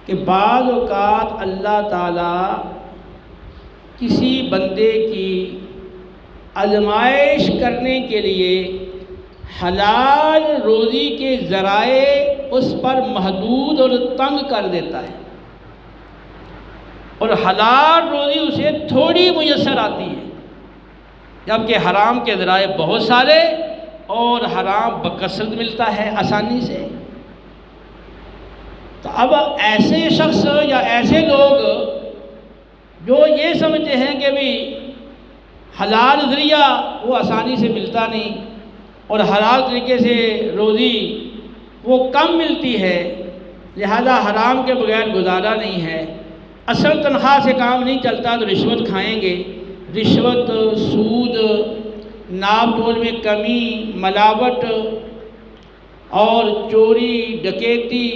کہ بعض اوقات اللہ تعالیٰ کسی بندے کی آزمائش کرنے کے لیے حلال روزی کے ذرائع اس پر محدود اور تنگ کر دیتا ہے، اور حلال روزی اسے تھوڑی میسر آتی ہے، جبکہ حرام کے ذرائع بہت سارے اور حرام بکثرت ملتا ہے آسانی سے۔ تو اب ایسے شخص یا ایسے لوگ جو یہ سمجھتے ہیں کہ بھی حلال ذریعہ وہ آسانی سے ملتا نہیں اور حلال طریقے سے روزی وہ کم ملتی ہے، لہذا حرام کے بغیر گزارا نہیں ہے، اصل تنخواہ سے کام نہیں چلتا تو رشوت کھائیں گے، رشوت، سود، ناپ تول میں کمی، ملاوٹ اور چوری، ڈکیتی